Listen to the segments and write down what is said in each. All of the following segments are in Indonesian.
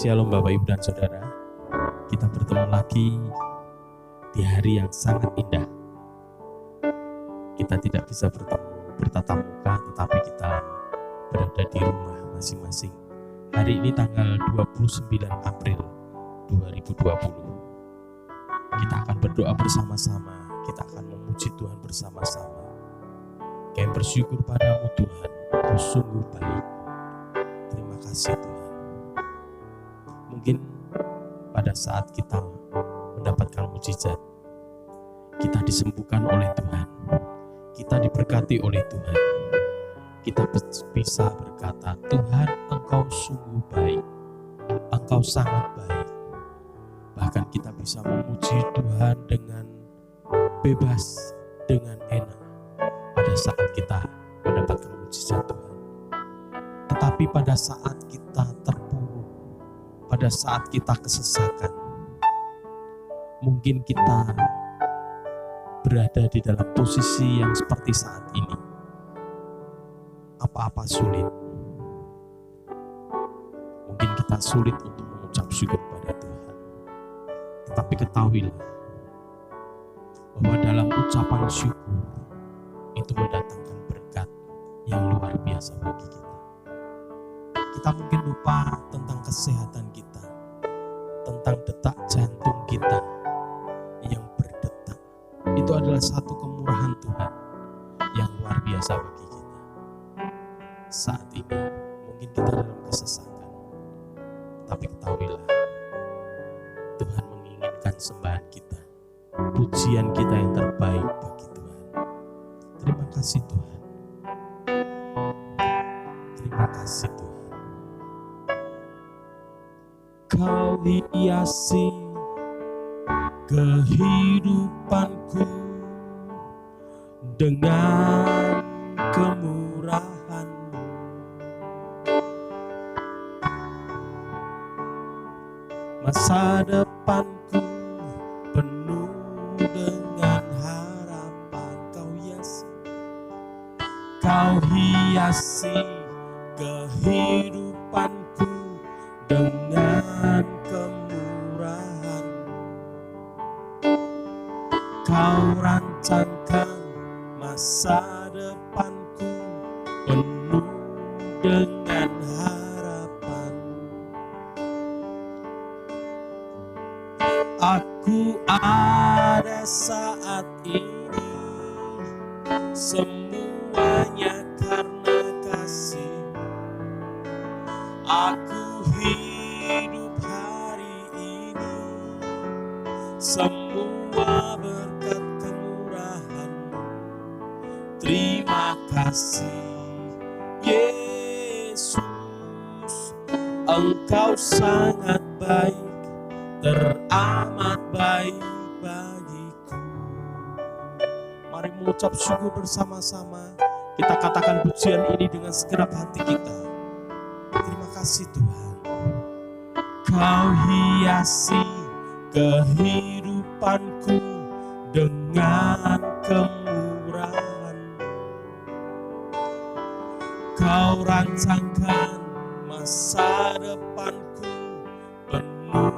Shalom Bapak Ibu dan Saudara. Kita bertemu lagi di hari yang sangat indah. Kita tidak bisa bertatap muka, tetapi kita berada di rumah masing-masing. Hari ini tanggal 29 April 2020. Kita akan berdoa bersama-sama, kita akan memuji Tuhan bersama-sama. Kami bersyukur padamu Tuhan, Kau sungguh baik. Terima kasih Tuhan. Mungkin pada saat kita mendapatkan mujizat, kita disembuhkan oleh Tuhan, kita diberkati oleh Tuhan, kita bisa berkata, Tuhan Engkau sungguh baik, Engkau sangat baik. Bahkan kita bisa memuji Tuhan dengan bebas, dengan enak pada saat kita mendapatkan mujizat Tuhan. Tetapi pada saat kita terpuruk, pada saat kita kesesakan, mungkin kita berada di dalam posisi yang seperti saat ini. Apa-apa sulit. Mungkin kita sulit untuk mengucap syukur pada Tuhan. Tetapi ketahuilah bahwa dalam ucapan syukur itu mendatangkan berkat yang luar biasa bagi kita. Kita mungkin lupa tentang kesehatan kita, tentang detak jantung kita yang berdetak. Itu adalah satu kemurahan Tuhan yang luar biasa bagi kita. Saat ini mungkin kita dalam kesesakan, tapi ketahuilah Tuhan menginginkan sembahan kita, pujian kita yang terbaik bagi Tuhan. Terima kasih Tuhan. Terima kasih Tuhan. Kau hiasi kehidupanku dengan kemurahan-Mu. Masa depanku penuh dengan harapan. Kau hiasi kehidupanku dengan kemurahan. Kau rancangkan masa depanku penuh dengan harapan. Aku ada saat ini, semuanya karena kasih. Aku hidup hari ini, semua berkat kemurahan-Mu. Terima kasih Yesus, Engkau sangat baik, teramat baik bagiku. Mari mengucap syukur bersama-sama. Kita katakan pujian ini dengan segenap hati kita. Terima kasih Tuhan. Kau hiasi kehidupanku dengan kemurahan. Kau rancangkan masa depanku penuh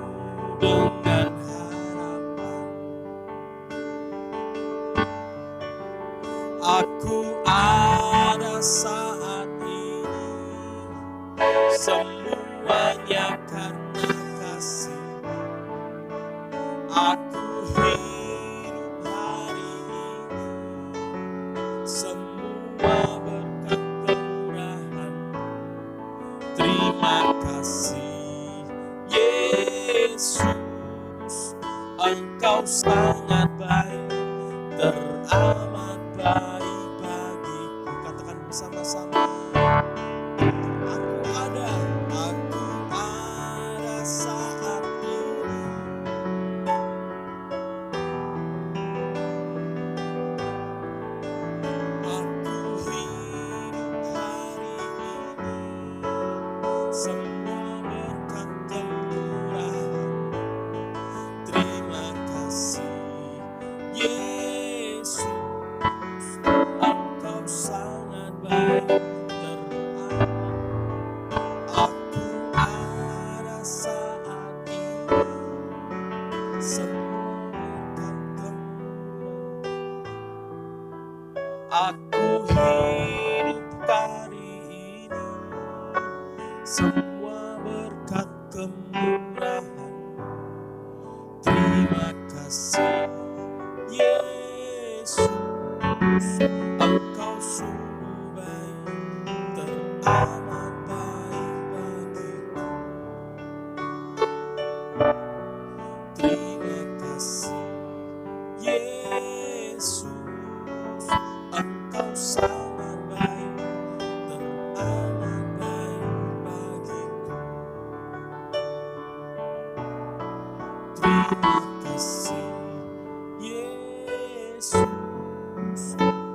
dengan harapan. Aku ada saat ini, semuanya karena kasih. Aku hidup hari ini, semua berkat kemurahan. Terima kasih Yesus, Engkau sangat baik, teramat baik bagiku. Katakan bersama-sama. Aku ada saat ini, aku hidup hari ini, semua berkat kemurahan. Terima kasih Yesus, Engkau sangat baik, hidup hari ini, semua berkat kemurahan. Terima kasih Yesus, Engkau sungguh baik, teramat baik bagiku. Terima kasih Yesus, Engkau sangat baik, teramat baik bagiku. Terima kasih Yesus,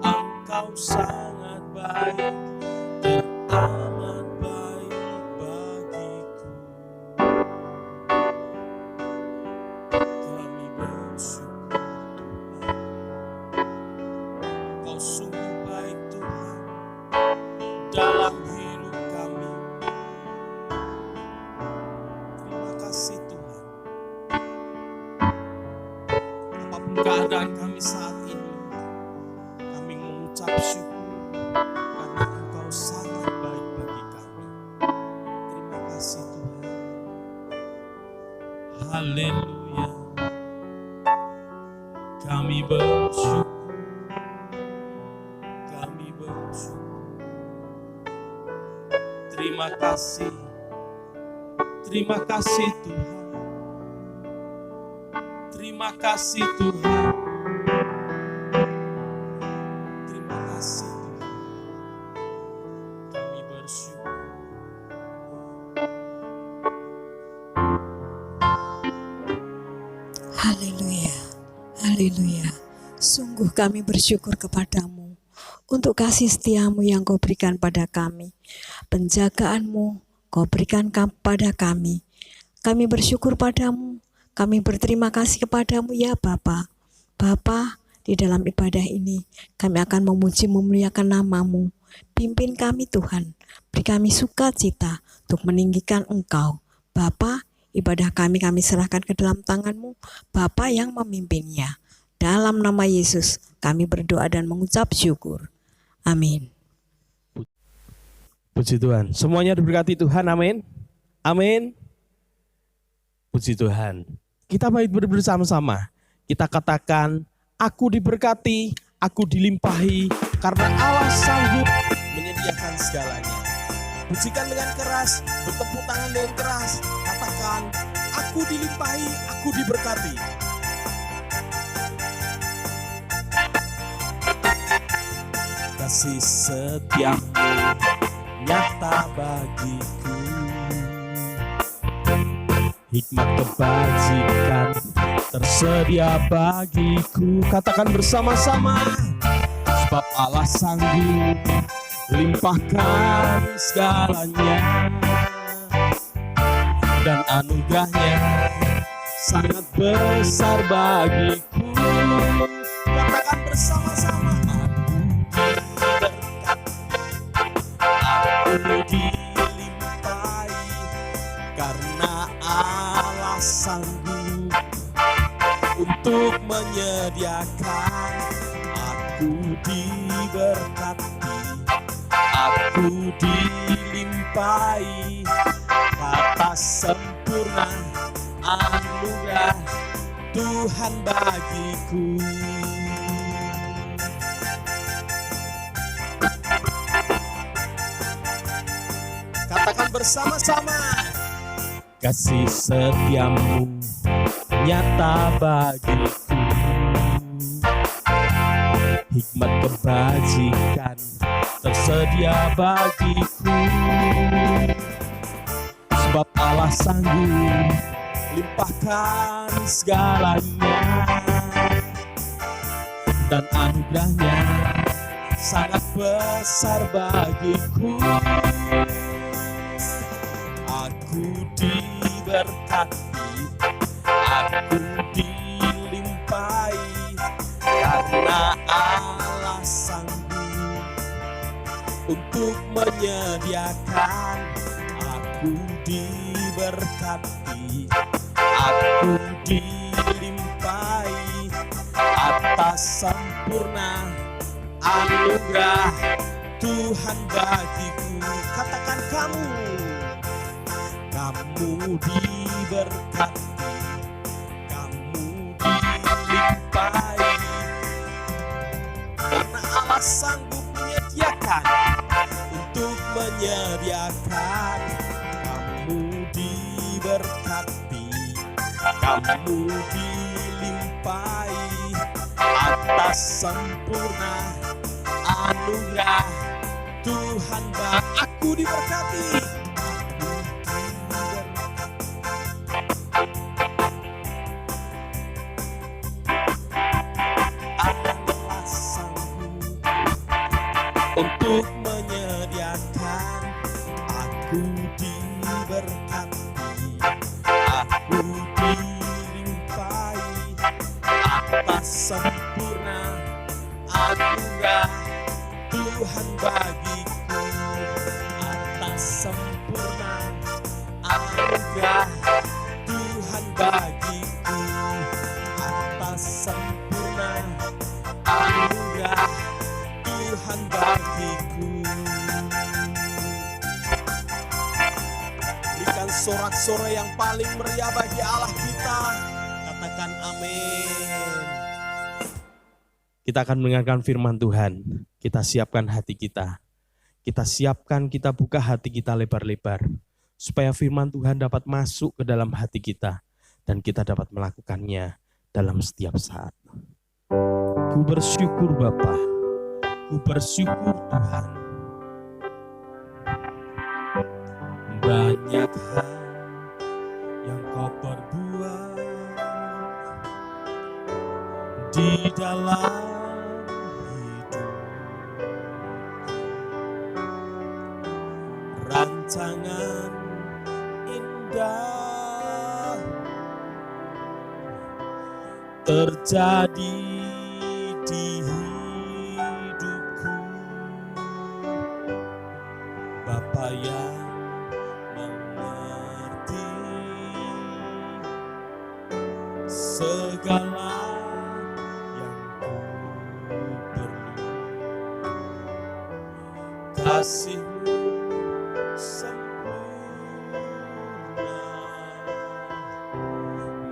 Engkau sangat baik, teramat baik bagiku. Kami bersyukur Tuhan, Kau sungguh baik Tuhan dalam hidup kami. Terima kasih Tuhan. Apapun keadaan kami saat ini, kami mengucap syukur karena Engkau sangat baik bagi kami. Terima kasih Tuhan. Haleluya. Kami bersyukur. Kami bersyukur. Terima kasih. Terima kasih Tuhan. Terima kasih Tuhan. Terima kasih Tuhan. Kami bersyukur. Haleluya, haleluya. Sungguh kami bersyukur kepadamu untuk kasih setiamu yang kau berikan pada kami. Penjagaanmu kau berikan kepada kami. Kami bersyukur padamu. Kami berterima kasih kepadamu ya Bapa. Bapa, di dalam ibadah ini kami akan memuji memuliakan namamu. Pimpin kami Tuhan. Beri kami sukacita untuk meninggikan Engkau. Bapa, ibadah kami serahkan ke dalam tangan-Mu, Bapa yang memimpinnya. Dalam nama Yesus kami berdoa dan mengucap syukur. Amin. Puji Tuhan. Semuanya diberkati Tuhan. Amin. Amin. Puji Tuhan. Kita baik bersama-sama. Kita katakan, aku diberkati, aku dilimpahi, karena Allah sanggup menyediakan segalanya. Pujikan dengan keras, bertepuk tangan dengan keras. Katakan, aku dilimpahi, aku diberkati. Kasih setiamu nyata bagiku, hikmat kebajikan tersedia bagiku. Katakan bersama-sama, sebab Allah sanggup limpahkan segalanya, dan anugerahnya sangat besar bagiku. Katakan bersama-sama, aku dilimpahi, karena Allah sanggup untuk menyediakan. Aku diberkati, aku dilimpahi, kata sempurna anugerah Tuhan bagiku. Katakan bersama-sama, kasih setiamu nyata bagiku, hikmat kebajikan tersedia bagiku, sebab Allah sanggup limpahkan segalanya, dan anugerahnya sangat besar bagiku. Aku diberkati, aku dilimpahi, karena Allah sanggup untuk menyediakan. Aku diberkati, aku dilimpahi, atas sempurna anugerah Tuhan bagiku. Katakan kamu diberkati, kamu dilimpahi, karena Allah sanggup menyediakan, untuk menyediakan. Kamu diberkati, kamu dilimpahi, atas sempurna anugerah Tuhan aku diberkati. Allah sanggup untuk menyediakan, aku diberkati, aku dilimpahi, atas sempurna anugerah Tuhan bagiku, atas sempurna anugerah Tuhan bagiku, atas sempurna anugerah Tuhan bagiku. Berikan sorak-sorai yang paling meriah bagi Allah kita. Katakan amin. Kita akan mendengarkan firman Tuhan. Kita siapkan hati kita. Kita buka hati kita lebar-lebar. Supaya firman Tuhan dapat masuk ke dalam hati kita. Dan kita dapat melakukannya dalam setiap saat. Ku bersyukur Bapa. Ku bersyukur Tuhan. Banyak hal yang Kau perbuat di dalam rancangan indah terjadi di hidupku. Bapa yang mengerti segala yang ku perlu, kasih-Mu sempurna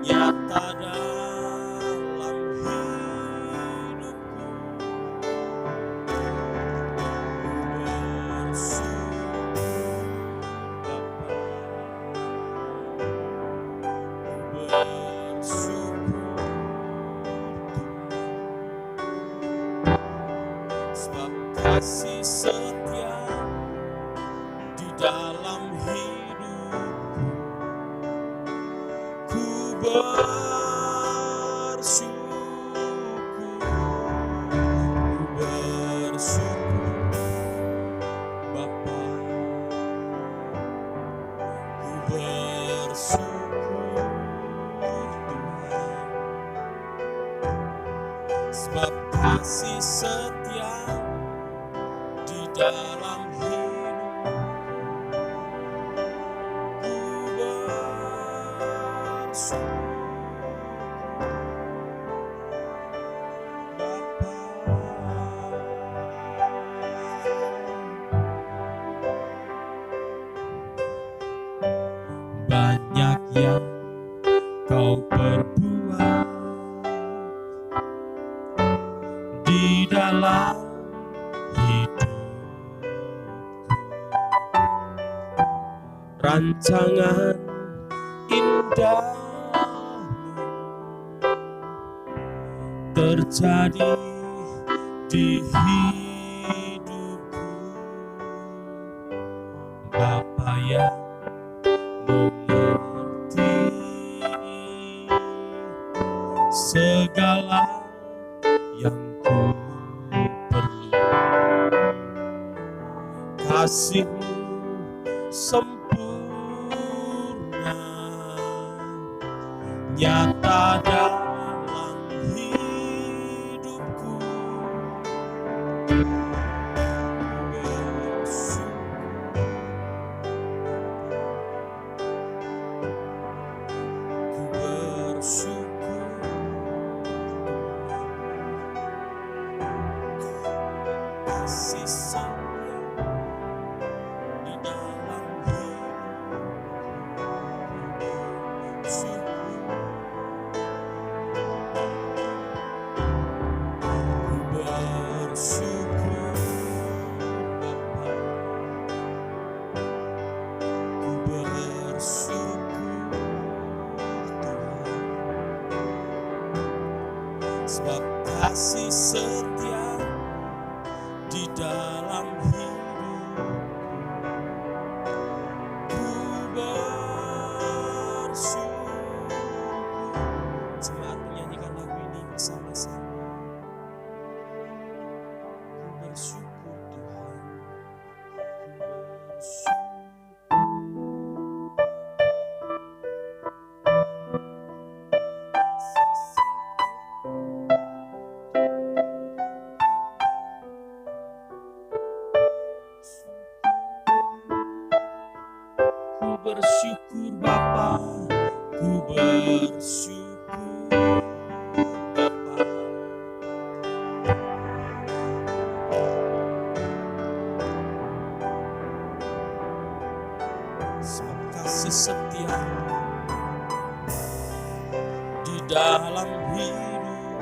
nyata dalam hidupku. Bersyukur sebab kasih setia di dalam hidupku. Ku bersyukur Bapa, ku bersyukur Tuhan, sebab kasih setia di dalam hidupku. Ku bersyukur banyak yang Kau perbuat di dalam hidupku. Rancangan indah-Mu terjadi di hidupku. Bapa yang mengerti segala yang ku perlu, kasih-Mu sempurna nyata dalam hidupku. kasih setia di dalam hidup. Ku bersyukur. Jemaat menyanyikan lagu ini bersama-sama. Ku bersyukur Tuhan. Ku bersyukur Bapa, ku bersyukur Bapa. Sebab kasih setia di dalam hidup.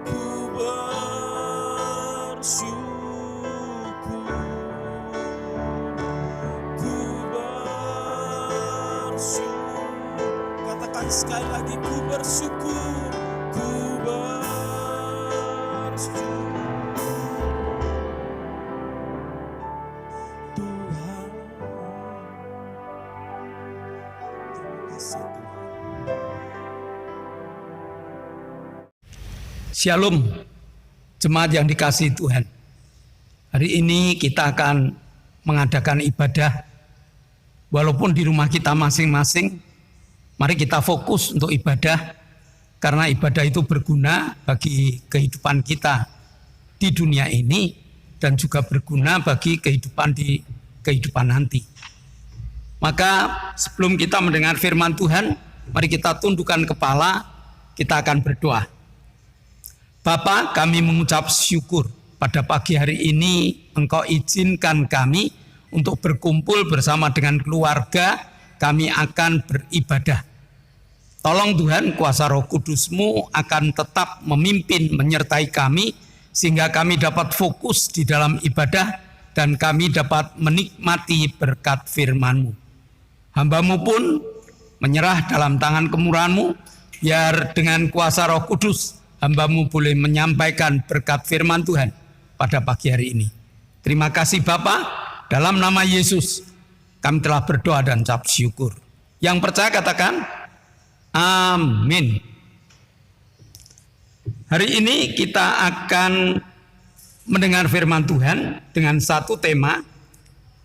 Ku bersyukur. Ku bersyukur. Katakan sekali lagi, ku bersyukur. Ku bersyukur. Tuhan, terima kasih Tuhan. Shalom, jemaat yang dikasihi Tuhan. Hari ini kita akan mengadakan ibadah. Walaupun di rumah kita masing-masing, mari kita fokus untuk ibadah. Karena ibadah itu berguna bagi kehidupan kita di dunia ini dan juga berguna bagi kehidupan di kehidupan nanti. Maka sebelum kita mendengar firman Tuhan, mari kita tundukkan kepala, kita akan berdoa. Bapa, kami mengucap syukur pada pagi hari ini Engkau izinkan kami untuk berkumpul bersama dengan keluarga, kami akan beribadah. Tolong Tuhan, kuasa Roh Kudus-Mu akan tetap memimpin, menyertai kami, sehingga kami dapat fokus di dalam ibadah dan kami dapat menikmati berkat firman-Mu. Hamba-Mu pun menyerah dalam tangan kemurahan-Mu, biar dengan kuasa Roh Kudus hamba-Mu boleh menyampaikan berkat firman Tuhan pada pagi hari ini. Terima kasih Bapa, dalam nama Yesus kami telah berdoa dan ucap syukur. Yang percaya katakan amin. Hari ini kita akan mendengar firman Tuhan dengan satu tema,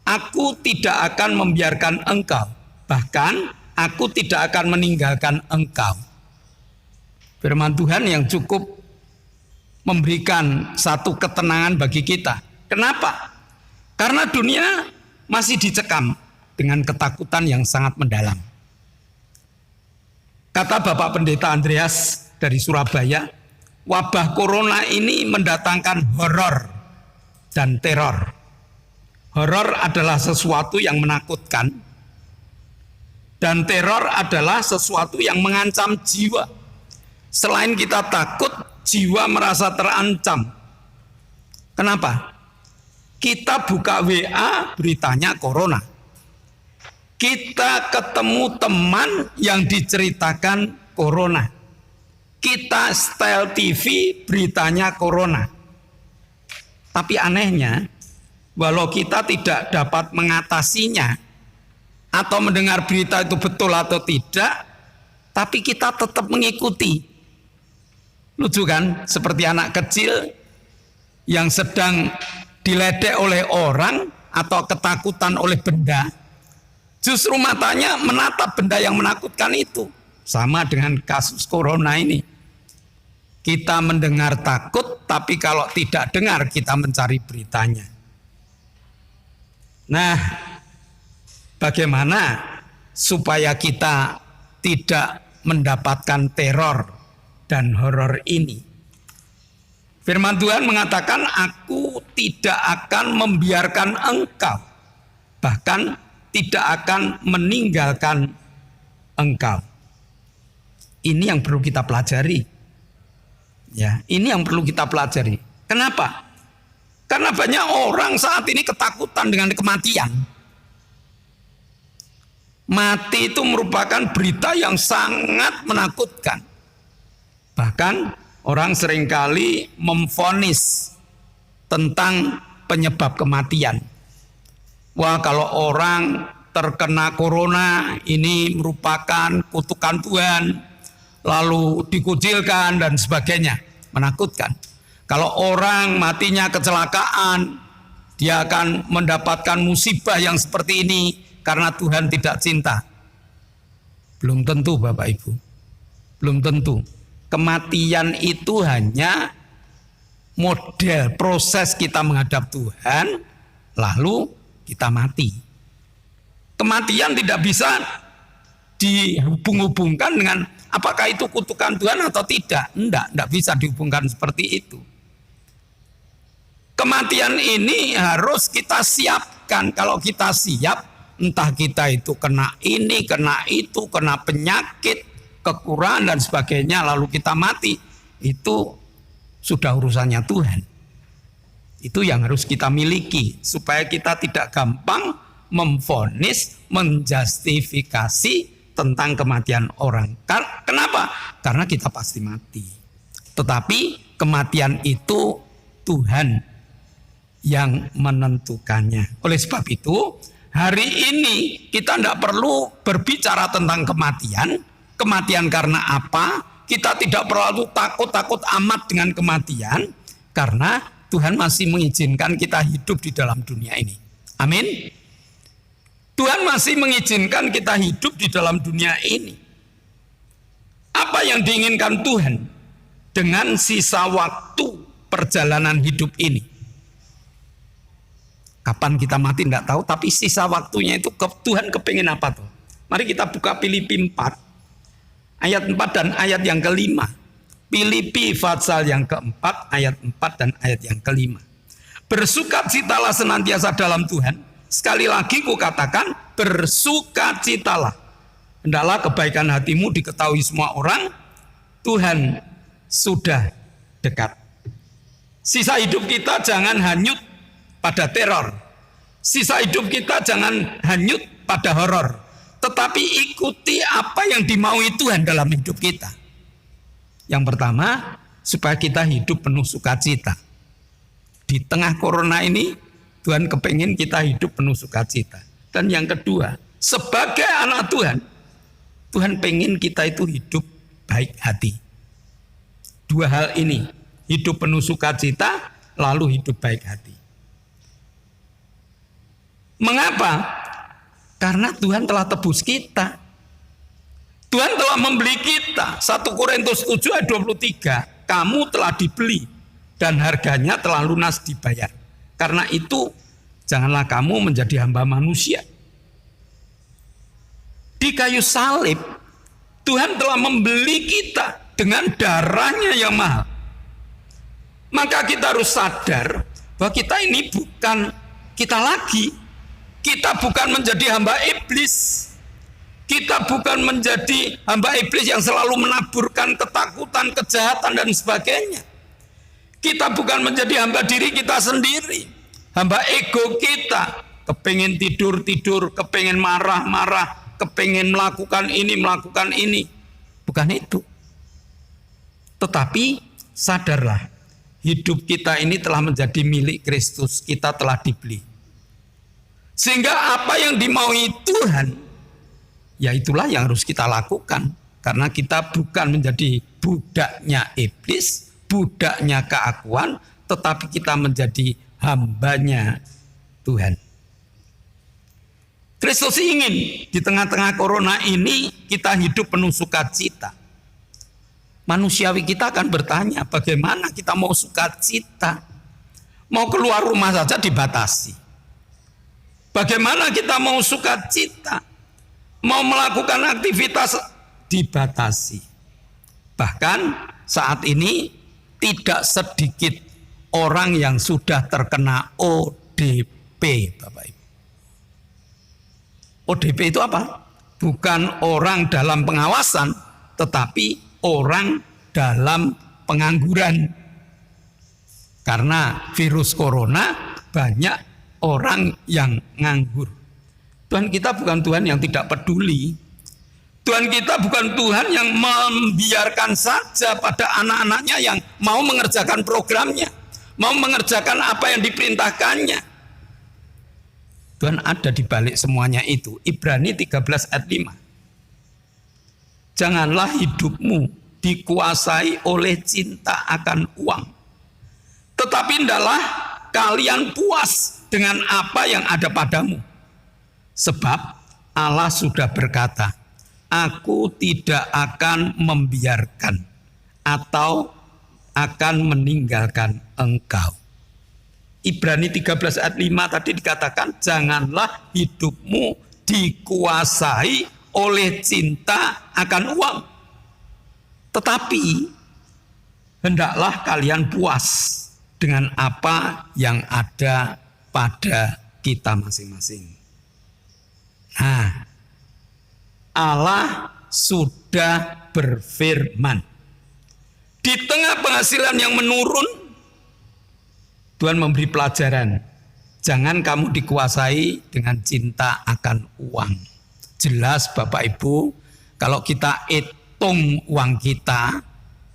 aku tidak akan membiarkan engkau, bahkan aku tidak akan meninggalkan engkau. Firman Tuhan yang cukup memberikan satu ketenangan bagi kita. Kenapa? Karena dunia masih dicekam dengan ketakutan yang sangat mendalam. Kata Bapak Pendeta Andreas dari Surabaya, wabah corona ini mendatangkan horor dan teror. Horor adalah sesuatu yang menakutkan, dan teror adalah sesuatu yang mengancam jiwa. Selain kita takut, jiwa merasa terancam. Kenapa? Kita buka WA, beritanya corona. Kita ketemu teman yang diceritakan corona. Kita setel TV, beritanya corona. Tapi anehnya, walau kita tidak dapat mengatasinya atau mendengar berita itu betul atau tidak, tapi kita tetap mengikuti. Lucu kan? Seperti anak kecil yang sedang diledek oleh orang atau ketakutan oleh benda, justru matanya menatap benda yang menakutkan itu. Sama dengan kasus corona ini. Kita mendengar takut, tapi kalau tidak dengar kita mencari beritanya. Nah, bagaimana supaya kita tidak mendapatkan teror dan horor ini? Firman Tuhan mengatakan, aku tidak akan membiarkan engkau, bahkan tidak akan meninggalkan engkau. Ini yang perlu kita pelajari. Ya, ini yang perlu kita pelajari. Kenapa? Karena banyak orang saat ini ketakutan dengan kematian. Mati itu merupakan berita yang sangat menakutkan. Bahkan orang seringkali memvonis tentang penyebab kematian. Wah, kalau orang terkena corona ini merupakan kutukan Tuhan, lalu dikucilkan dan sebagainya, menakutkan. Kalau orang matinya kecelakaan, dia akan mendapatkan musibah yang seperti ini karena Tuhan tidak cinta. Belum tentu Bapak Ibu, belum tentu. Kematian itu hanya model proses kita menghadap Tuhan, lalu kita mati. Kematian tidak bisa dihubung-hubungkan dengan apakah itu kutukan Tuhan atau tidak. Enggak bisa dihubungkan seperti itu. Kematian ini harus kita siapkan. Kalau kita siap, entah kita itu kena ini, kena itu, kena penyakit, kekurangan dan sebagainya, lalu kita mati, itu sudah urusannya Tuhan. Itu yang harus kita miliki supaya kita tidak gampang memvonis, menjustifikasi tentang kematian orang. Kenapa? Karena kita pasti mati. Tetapi kematian itu Tuhan yang menentukannya. Oleh sebab itu, hari ini kita tidak perlu berbicara tentang kematian. Kematian karena apa? Kita tidak perlu takut-takut amat dengan kematian, karena Tuhan masih mengizinkan kita hidup di dalam dunia ini. Amin. Tuhan masih mengizinkan kita hidup di dalam dunia ini. Apa yang diinginkan Tuhan dengan sisa waktu perjalanan hidup ini? Kapan kita mati tidak tahu, tapi sisa waktunya itu Tuhan kepingin apa tuh? Mari kita buka Filipi 4 ayat 4 dan ayat yang kelima. Filipi pasal yang keempat ayat 4 dan ayat yang kelima. Bersukacitalah senantiasa dalam Tuhan. Sekali lagi kukatakan, bersukacitalah. Hendaklah kebaikan hatimu diketahui semua orang. Tuhan sudah dekat. Sisa hidup kita jangan hanyut pada teror. Sisa hidup kita jangan hanyut pada horor. Tetapi ikuti apa yang dimaui Tuhan dalam hidup kita. Yang pertama, supaya kita hidup penuh sukacita. Di tengah corona ini, Tuhan kepingin kita hidup penuh sukacita. Dan yang kedua, sebagai anak Tuhan, Tuhan pengen kita itu hidup baik hati. Dua hal ini, hidup penuh sukacita, lalu hidup baik hati. Mengapa? Karena Tuhan telah tebus kita. Tuhan telah membeli kita. 1 Korintus 7 ayat 23. Kamu telah dibeli dan harganya telah lunas dibayar. Karena itu janganlah kamu menjadi hamba manusia. Di kayu salib Tuhan telah membeli kita dengan darahnya yang mahal. Maka kita harus sadar bahwa kita ini bukan kita lagi. Kita bukan menjadi hamba iblis. Kita bukan menjadi hamba iblis yang selalu menaburkan ketakutan, kejahatan dan sebagainya. Kita bukan menjadi hamba diri kita sendiri. Hamba ego kita. Kepingin tidur-tidur, kepingin marah-marah, kepingin melakukan ini. Bukan itu. Tetapi sadarlah, hidup kita ini telah menjadi milik Kristus. Kita telah dibeli. Sehingga apa yang dimaui Tuhan, ya itulah yang harus kita lakukan. Karena kita bukan menjadi budaknya iblis, budaknya keakuan, tetapi kita menjadi hambanya Tuhan. Kristus ingin di tengah-tengah corona ini kita hidup penuh sukacita. Manusiawi kita akan bertanya, bagaimana kita mau sukacita? Mau keluar rumah saja dibatasi. Bagaimana kita mau sukacita? Mau melakukan aktivitas dibatasi. Bahkan saat ini tidak sedikit orang yang sudah terkena ODP, Bapak Ibu. ODP itu apa? Bukan orang dalam pengawasan, tetapi orang dalam pengangguran. Karena virus corona banyak orang yang nganggur. Tuhan kita bukan Tuhan yang tidak peduli. Tuhan kita bukan Tuhan yang membiarkan saja pada anak-anaknya yang mau mengerjakan programnya, mau mengerjakan apa yang diperintahkannya. Tuhan ada di balik semuanya itu. Ibrani 13 ayat 5. Janganlah hidupmu dikuasai oleh cinta akan uang, tetapi hendaklah kalian puas dengan apa yang ada padamu. Sebab Allah sudah berkata, Aku tidak akan membiarkan atau akan meninggalkan engkau. Ibrani 13 ayat 5 tadi dikatakan, janganlah hidupmu dikuasai oleh cinta akan uang, tetapi hendaklah kalian puas dengan apa yang ada pada kita masing-masing. Nah, Allah sudah berfirman. Di tengah penghasilan yang menurun, Tuhan memberi pelajaran. Jangan kamu dikuasai dengan cinta akan uang. Jelas Bapak Ibu, kalau kita hitung uang kita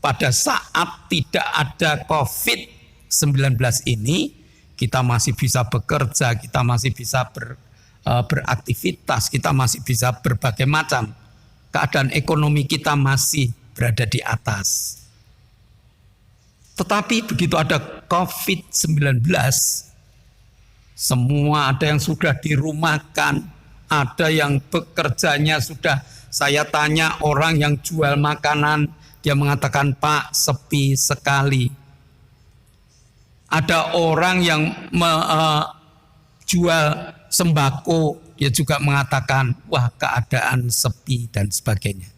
pada saat tidak ada COVID-19 ini, kita masih bisa bekerja, kita masih bisa beraktivitas, kita masih bisa berbagai macam. Keadaan ekonomi kita masih berada di atas. Tetapi begitu ada COVID-19, semua ada yang sudah dirumahkan, ada yang bekerjanya sudah, saya tanya orang yang jual makanan, dia mengatakan, Pak, sepi sekali. Ada orang yang jual sembako, dia juga mengatakan, wah, keadaan sepi dan sebagainya.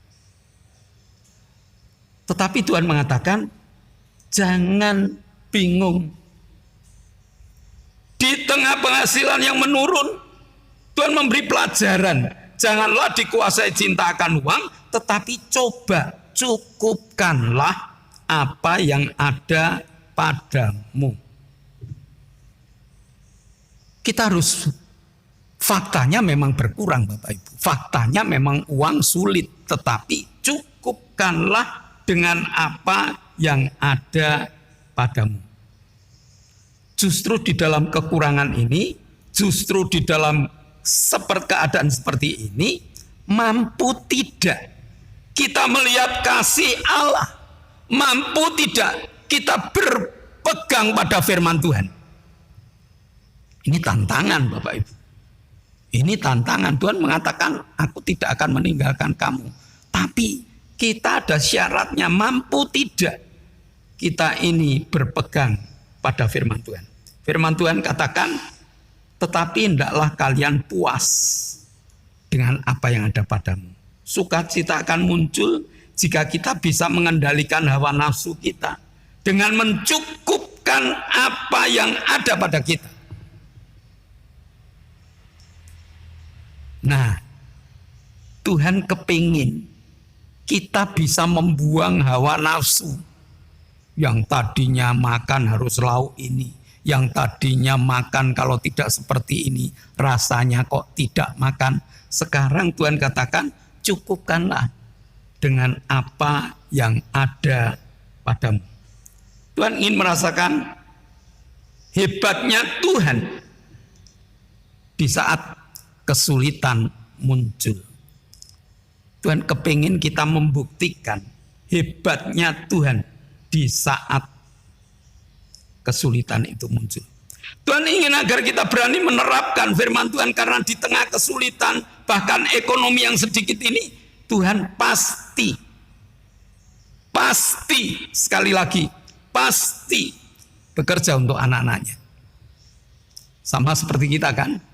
Tetapi Tuhan mengatakan, jangan bingung. Di tengah penghasilan yang menurun, Tuhan memberi pelajaran. Janganlah dikuasai cinta akan uang, tetapi coba cukupkanlah apa yang ada padamu. Kita harus, faktanya memang berkurang Bapak Ibu. Faktanya memang uang sulit, tetapi cukupkanlah dengan apa yang ada padamu. Justru di dalam kekurangan ini, justru di dalam keadaan seperti ini, mampu tidak kita melihat kasih Allah, mampu tidak kita berpegang pada firman Tuhan. Ini tantangan Bapak Ibu. Ini tantangan. Tuhan mengatakan, aku tidak akan meninggalkan kamu. Tapi kita ada syaratnya, mampu tidak kita ini berpegang pada firman Tuhan. Firman Tuhan katakan, tetapi hendaklah kalian puas dengan apa yang ada padamu. Sukacita akan muncul jika kita bisa mengendalikan hawa nafsu kita dengan mencukupkan apa yang ada pada kita. Nah, Tuhan kepingin kita bisa membuang hawa nafsu. Yang tadinya makan harus lauk ini, yang tadinya makan kalau tidak seperti ini rasanya kok tidak makan. Sekarang Tuhan katakan, cukupkanlah dengan apa yang ada padamu. Tuhan ingin merasakan hebatnya Tuhan di saat kesulitan muncul. Tuhan kepingin kita membuktikan hebatnya Tuhan di saat kesulitan itu muncul. Tuhan ingin agar kita berani menerapkan firman Tuhan, karena di tengah kesulitan, bahkan ekonomi yang sedikit ini, Tuhan pasti, sekali lagi, pasti bekerja untuk anak-anaknya. Sama seperti kita kan?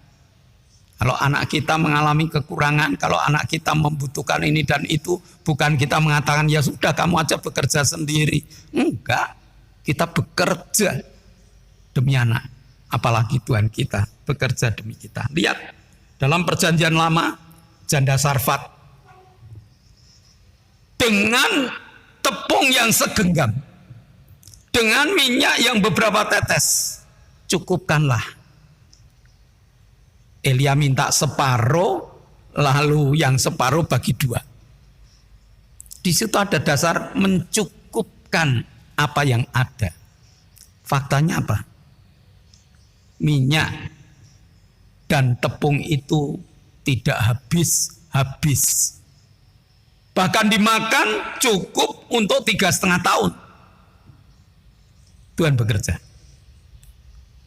Kalau anak kita mengalami kekurangan, kalau anak kita membutuhkan ini dan itu, bukan kita mengatakan, ya sudah kamu aja bekerja sendiri. Enggak, kita bekerja demi anak. Apalagi Tuhan kita bekerja demi kita. Lihat, dalam perjanjian lama, janda Sarfat, dengan tepung yang segenggam, dengan minyak yang beberapa tetes, cukupkanlah. Elia minta separuh, lalu yang separuh bagi dua. Di situ ada dasar mencukupkan apa yang ada. Faktanya apa? Minyak dan tepung itu tidak habis-habis. Bahkan dimakan cukup untuk 3,5 tahun. Tuhan bekerja.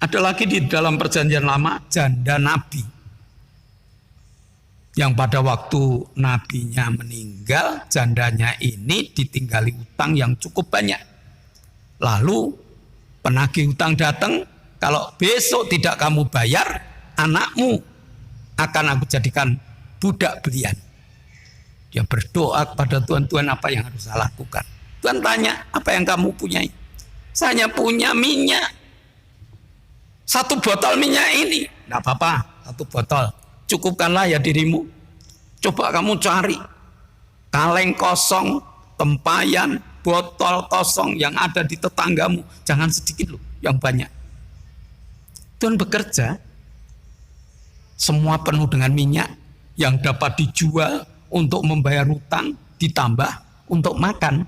Ada lagi di dalam perjanjian lama, janda nabi. Yang pada waktu nabinya meninggal, jandanya ini ditinggali utang yang cukup banyak. Lalu penagih utang datang, kalau besok tidak kamu bayar, anakmu akan aku jadikan budak belian. Dia berdoa kepada Tuhan, Tuhan apa yang harus saya lakukan? Tuhan tanya, apa yang kamu punyai? Saya punya minyak. 1 botol minyak ini. Tidak apa-apa, 1 botol. Cukupkanlah ya dirimu. Coba kamu cari kaleng kosong, tempayan, botol kosong yang ada di tetanggamu. Jangan sedikit loh, yang banyak. Tuhan bekerja. Semua penuh dengan minyak yang dapat dijual untuk membayar hutang, ditambah untuk makan.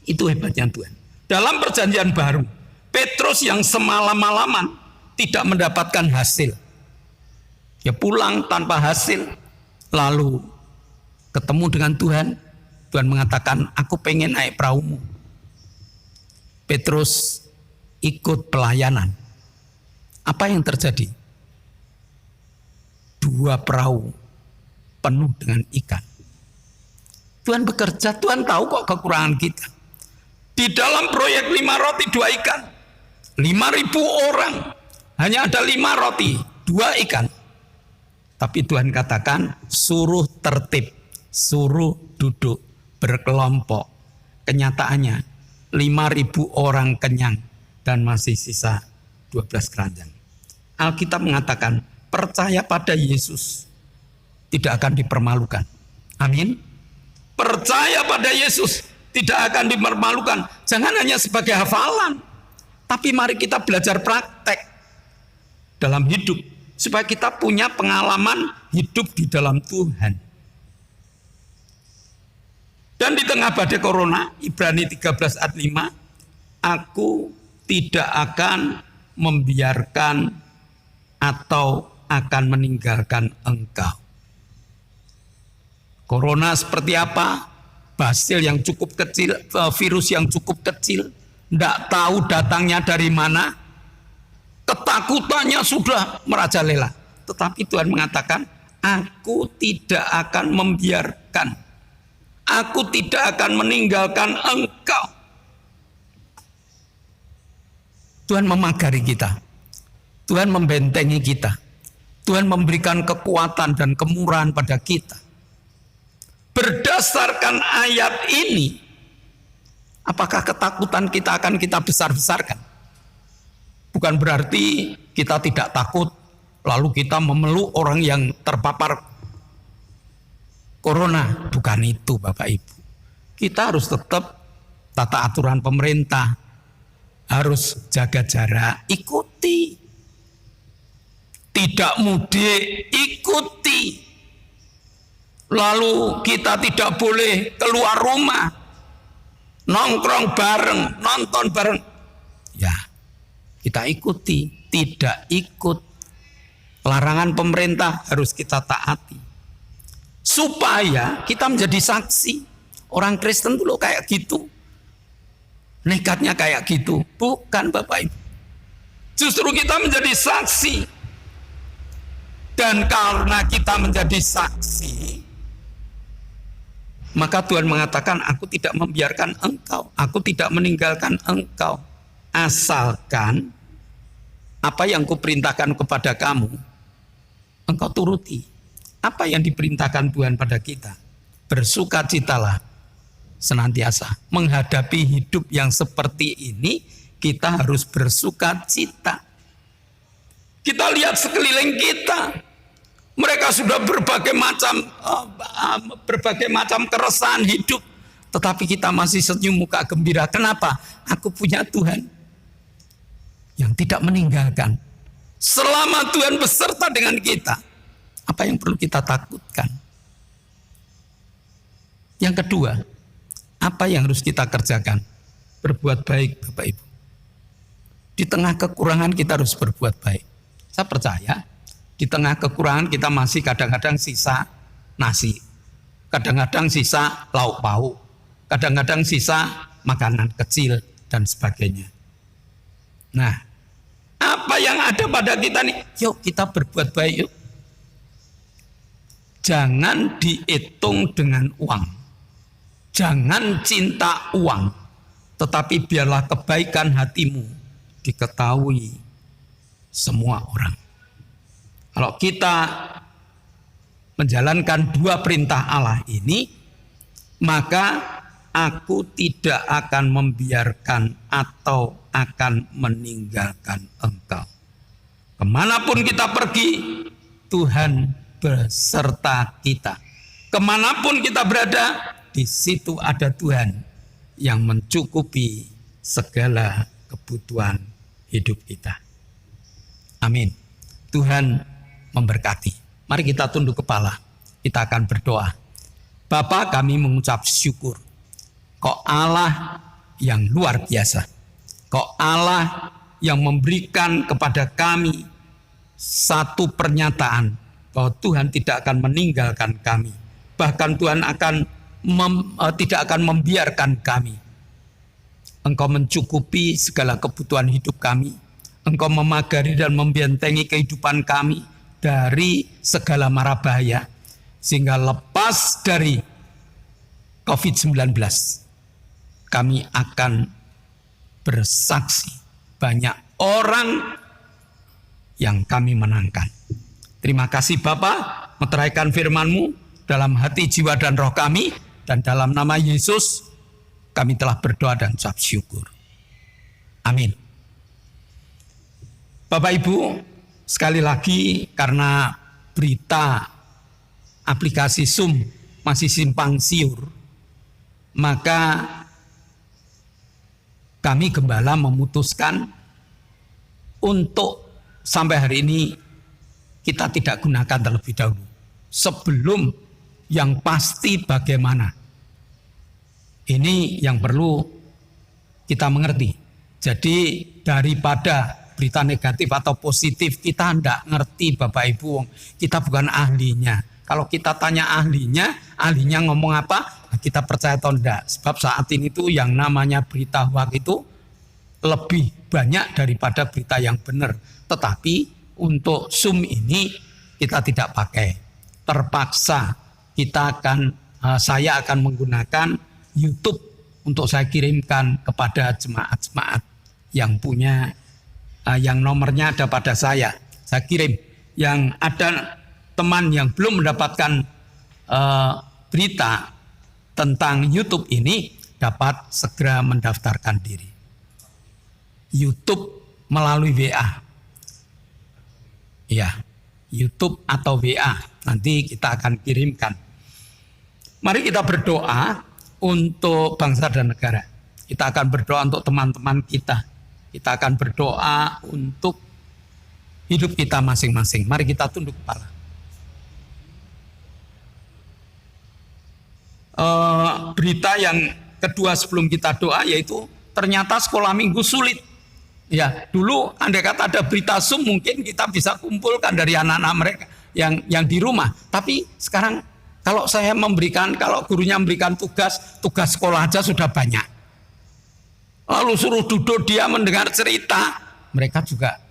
Itu hebatnya Tuhan. Dalam perjanjian baru, Petrus yang semalam-malaman tidak mendapatkan hasil. Dia pulang tanpa hasil. Lalu ketemu dengan Tuhan. Tuhan mengatakan, aku pengen naik perahumu. Petrus ikut pelayanan. Apa yang terjadi? 2 perahu penuh dengan ikan. Tuhan bekerja, Tuhan tahu kok kekurangan kita. Di dalam proyek 5 roti 2 ikan, 5.000 orang, hanya ada 5 roti 2 ikan. Tapi Tuhan katakan, suruh tertib, suruh duduk, berkelompok. Kenyataannya 5.000 orang kenyang dan masih sisa 12 keranjang. Alkitab mengatakan, percaya pada Yesus tidak akan dipermalukan. Amin. Percaya pada Yesus tidak akan dipermalukan. Jangan hanya sebagai hafalan, tapi mari kita belajar praktek dalam hidup supaya kita punya pengalaman hidup di dalam Tuhan. Dan di tengah badai corona, Ibrani 13 ayat 5, aku tidak akan membiarkan atau akan meninggalkan engkau. Corona seperti apa? Basil yang cukup kecil, virus yang cukup kecil, tidak tahu datangnya dari mana. Ketakutannya sudah merajalela. Tetapi Tuhan mengatakan, aku tidak akan membiarkan. Aku tidak akan meninggalkan engkau. Tuhan memagari kita. Tuhan membentengi kita. Tuhan memberikan kekuatan dan kemurahan pada kita. Berdasarkan ayat ini, apakah ketakutan kita akan kita besar-besarkan? Bukan berarti kita tidak takut, lalu kita memeluk orang yang terpapar corona. Bukan itu Bapak Ibu. Kita harus tetap tata aturan pemerintah, harus jaga jarak, ikuti. Tidak mudik, ikuti. Lalu kita tidak boleh keluar rumah, nongkrong bareng, nonton bareng. Ya, kita ikuti. Tidak ikut larangan pemerintah harus kita taati. Supaya kita menjadi saksi. Orang Kristen dulu kayak gitu. Nekatnya kayak gitu. Bukan Bapak Ibu. Justru kita menjadi saksi. Dan karena kita menjadi saksi, maka Tuhan mengatakan, aku tidak membiarkan engkau, aku tidak meninggalkan engkau, asalkan apa yang kuperintahkan kepada kamu, engkau turuti. Apa yang diperintahkan Tuhan pada kita? Bersukacitalah senantiasa. Menghadapi hidup yang seperti ini, kita harus bersukacita. Kita lihat sekeliling kita. Mereka sudah berbagai macam keresahan hidup, tetapi kita masih senyum muka gembira. Kenapa? Aku punya Tuhan yang tidak meninggalkan. Selama Tuhan beserta dengan kita, apa yang perlu kita takutkan? Yang kedua, apa yang harus kita kerjakan? Berbuat baik, Bapak Ibu. Di tengah kekurangan kita harus berbuat baik. Saya percaya di tengah kekurangan kita masih kadang-kadang sisa nasi, kadang-kadang sisa lauk pauk, kadang-kadang sisa makanan kecil dan sebagainya. Nah, apa yang ada pada kita nih? Yuk kita berbuat baik yuk. Jangan dihitung dengan uang. Jangan cinta uang. Tetapi biarlah kebaikan hatimu diketahui semua orang. Kalau kita menjalankan dua perintah Allah ini, maka aku tidak akan membiarkan atau akan meninggalkan engkau. Kemanapun kita pergi, Tuhan beserta kita. Kemanapun kita berada, di situ ada Tuhan yang mencukupi segala kebutuhan hidup kita. Amin. Tuhan memberkati. Mari kita tunduk kepala. Kita akan berdoa. Bapa, kami mengucap syukur. Kau Allah yang luar biasa. Kau Allah yang memberikan kepada kami satu pernyataan bahwa Tuhan tidak akan meninggalkan kami. Bahkan Tuhan tidak akan membiarkan kami. Engkau mencukupi segala kebutuhan hidup kami. Engkau memagari dan membentengi kehidupan kami dari segala mara bahaya. Sehingga lepas dari COVID-19, kami akan bersaksi banyak orang yang kami menangkan. Terima kasih Bapa, meteraikan firman-Mu dalam hati, jiwa, dan roh kami. Dan dalam nama Yesus, kami telah berdoa dan ucap syukur. Amin. Bapak Ibu, sekali lagi karena berita aplikasi Zoom masih simpang siur, maka kami gembala memutuskan untuk sampai hari ini kita tidak gunakan terlebih dahulu. Sebelum yang pasti bagaimana. Ini yang perlu kita mengerti. Jadi daripada berita negatif atau positif, kita tidak ngerti Bapak Ibu. Kita bukan ahlinya. Kalau kita tanya ahlinya ngomong apa? Kita percaya atau tidak. Sebab saat ini tuh yang namanya berita hoax itu lebih banyak daripada berita yang benar. Tetapi untuk Zoom ini kita tidak pakai. Terpaksa saya akan menggunakan YouTube untuk saya kirimkan kepada jemaat-jemaat yang punya, yang nomornya ada pada saya. Saya kirim. Yang ada teman yang belum mendapatkan berita tentang YouTube ini dapat segera mendaftarkan diri. YouTube melalui WA. Ya, YouTube atau WA. Nanti kita akan kirimkan. Mari kita berdoa untuk bangsa dan negara. Kita akan berdoa untuk teman-teman kita. Kita akan berdoa untuk hidup kita masing-masing. Mari kita tunduk kepala. Berita yang kedua sebelum kita doa yaitu ternyata sekolah minggu sulit. Ya, dulu andai kata ada berita Zoom mungkin kita bisa kumpulkan dari anak-anak mereka yang di rumah. Tapi sekarang kalau gurunya memberikan tugas sekolah aja sudah banyak. Lalu suruh duduk dia mendengar cerita, mereka juga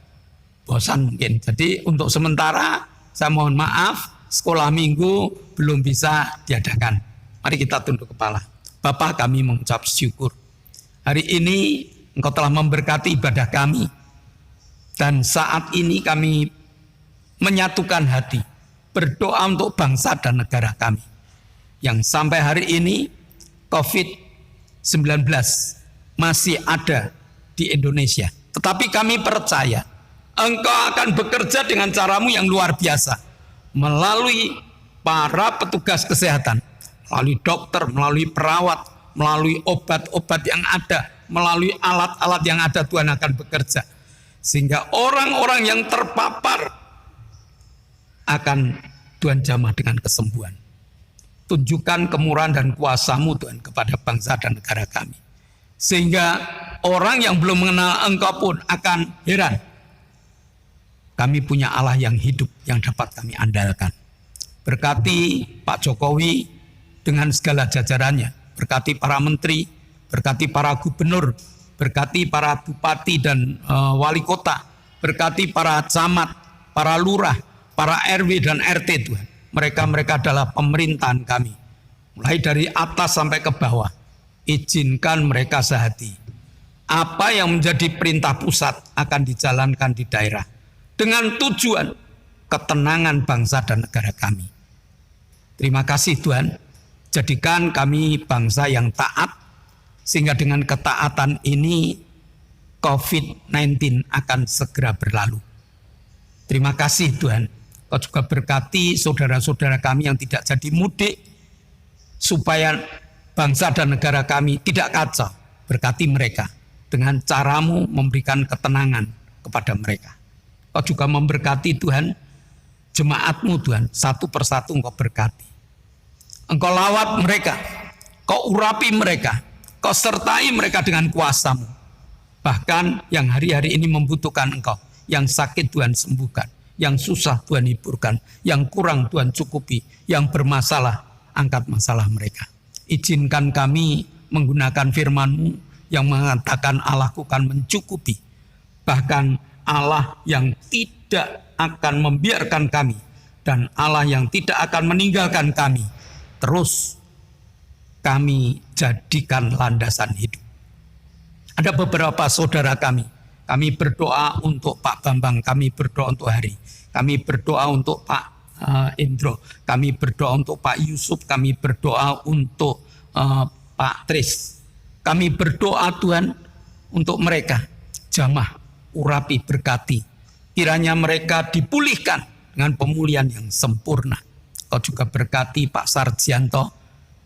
bosan mungkin. Jadi untuk sementara saya mohon maaf, sekolah minggu belum bisa diadakan. Mari kita tunduk kepala. Bapa, kami mengucap syukur. Hari ini Engkau telah memberkati ibadah kami. Dan saat ini kami menyatukan hati. Berdoa untuk bangsa dan negara kami. Yang sampai hari ini COVID-19 masih ada di Indonesia. Tetapi kami percaya Engkau akan bekerja dengan caramu yang luar biasa. Melalui para petugas kesehatan. Melalui dokter, melalui perawat, melalui obat-obat yang ada, melalui alat-alat yang ada, Tuhan akan bekerja. Sehingga orang-orang yang terpapar akan Tuhan jamah dengan kesembuhan. tunjukkan kemurahan dan kuasa-Mu Tuhan kepada bangsa dan negara kami. Sehingga orang yang belum mengenal Engkau pun akan heran. Kami punya Allah yang hidup yang dapat kami andalkan. Berkati Pak Jokowi dengan segala jajarannya. Berkati para menteri, berkati para gubernur, berkati para bupati dan wali kota, berkati para camat, para lurah, para RW dan RT Tuhan. Mereka adalah pemerintahan kami. Mulai dari atas sampai ke bawah. Izinkan mereka sehati. Apa yang menjadi perintah pusat akan dijalankan di daerah. Dengan tujuan ketenangan bangsa dan negara kami. Terima kasih Tuhan. Jadikan kami bangsa yang taat. Sehingga dengan ketaatan ini COVID-19 akan segera berlalu. Terima kasih Tuhan. Kau juga berkati saudara-saudara kami yang tidak jadi mudik, supaya bangsa dan negara kami tidak kacau. Berkati mereka dengan cara-Mu memberikan ketenangan kepada mereka. Kau juga memberkati Tuhan, jemaat-Mu Tuhan, satu persatu Engkau berkati. Engkau lawat mereka, Kau urapi mereka, Kau sertai mereka dengan kuasa-Mu. Bahkan yang hari-hari ini membutuhkan Engkau, yang sakit Tuhan sembuhkan. Yang susah Tuhan hiburkan, yang kurang Tuhan cukupi, yang bermasalah angkat masalah mereka. Izinkan kami menggunakan firman-Mu yang mengatakan Allahku kan mencukupi. Bahkan Allah yang tidak akan membiarkan kami dan Allah yang tidak akan meninggalkan kami. Terus kami jadikan landasan hidup. Ada beberapa saudara kami berdoa untuk Pak Bambang, kami berdoa untuk Hari, kami berdoa untuk Pak Indro, kami berdoa untuk Pak Yusuf, kami berdoa untuk Pak Tris. Kami berdoa Tuhan untuk mereka, jamah, urapi, berkati. Kiranya mereka dipulihkan dengan pemulihan yang sempurna. Kau juga berkati Pak Sarjianto,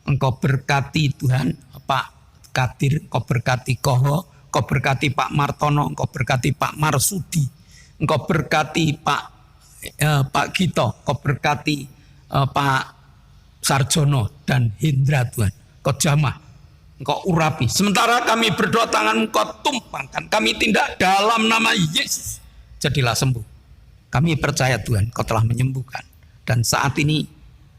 Engkau berkati Tuhan Pak Kadir, Engkau berkati Koho, Engkau berkati Pak Martono, Engkau berkati Pak Marsudi, Engkau berkati Pak Gito, Engkau berkati Pak Sarjono dan Hendra Tuhan. Engkau jamah, Engkau urapi. Sementara kami berdoa tangan Engkau tumpangkan, kami tindak dalam nama Yesus. Jadilah sembuh. Kami percaya Tuhan, Kau telah menyembuhkan. Dan saat ini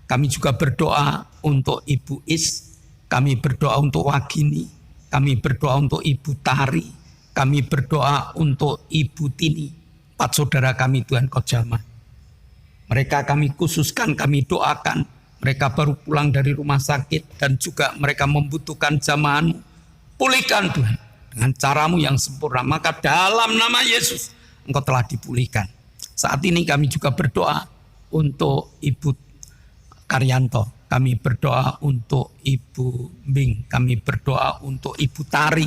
kami juga berdoa untuk Ibu Is, kami berdoa untuk Wagini, kami berdoa untuk Ibu Tari, kami berdoa untuk Ibu Tini, 4 saudara kami Tuhan Kau jamah. Mereka kami khususkan, kami doakan. Mereka baru pulang dari rumah sakit dan juga mereka membutuhkan jamahan-Mu. Pulihkan Tuhan dengan cara-Mu yang sempurna. Maka dalam nama Yesus Engkau telah dipulihkan. Saat ini kami juga berdoa untuk Ibu Karyanto. Kami berdoa untuk Ibu Bing, kami berdoa untuk Ibu Tari,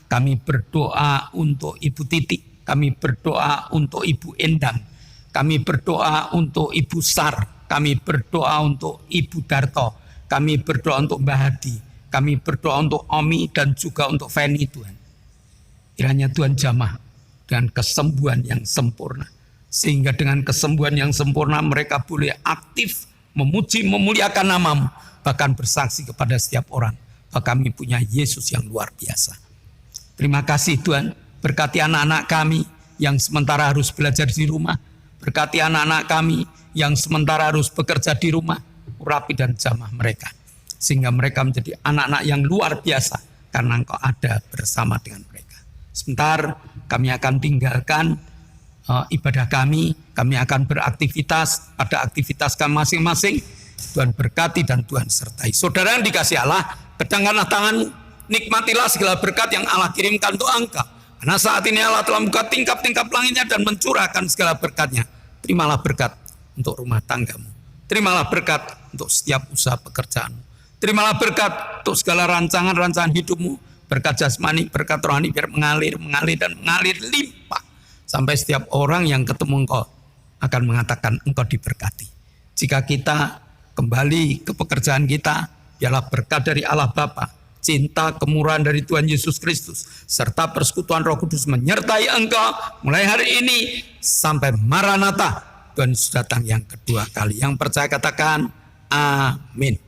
kami berdoa untuk Ibu Titik, kami berdoa untuk Ibu Endang, kami berdoa untuk Ibu Sar, kami berdoa untuk Ibu Darto, kami berdoa untuk Mbah Hadi, kami berdoa untuk Omi dan juga untuk Feni Tuhan. Kiranya Tuhan jamah dengan kesembuhan yang sempurna. Sehingga dengan kesembuhan yang sempurna mereka boleh aktif memuji, memuliakan nama-Mu, bahkan bersaksi kepada setiap orang bahwa kami punya Yesus yang luar biasa. Terima kasih Tuhan, berkati anak-anak kami yang sementara harus belajar di rumah, berkati anak-anak kami yang sementara harus bekerja di rumah, urapi dan jamah mereka. Sehingga mereka menjadi anak-anak yang luar biasa karena Engkau ada bersama dengan mereka. Sebentar kami akan tinggalkan ibadah kami akan beraktivitas pada aktivitas kami masing-masing. Tuhan berkati dan Tuhan sertai. Saudara yang dikasihi Allah, kedangkanlah tanganmu, nikmatilah segala berkat yang Allah kirimkan untuk engkau. Karena saat ini Allah telah membuka tingkap-tingkap langitnya dan mencurahkan segala berkatnya. Terimalah berkat untuk rumah tanggamu. Terimalah berkat untuk setiap usaha pekerjaanmu. Terimalah berkat untuk segala rancangan-rancangan hidupmu. Berkat jasmani, berkat rohani biar mengalir dan mengalir limpah. Sampai setiap orang yang ketemu engkau akan mengatakan engkau diberkati. Jika kita kembali ke pekerjaan kita, biarlah berkat dari Allah Bapa, cinta kemurahan dari Tuhan Yesus Kristus, serta persekutuan Roh Kudus menyertai engkau mulai hari ini sampai Maranatha. Tuhan Yesus datang yang kedua kali. Yang percaya katakan amin.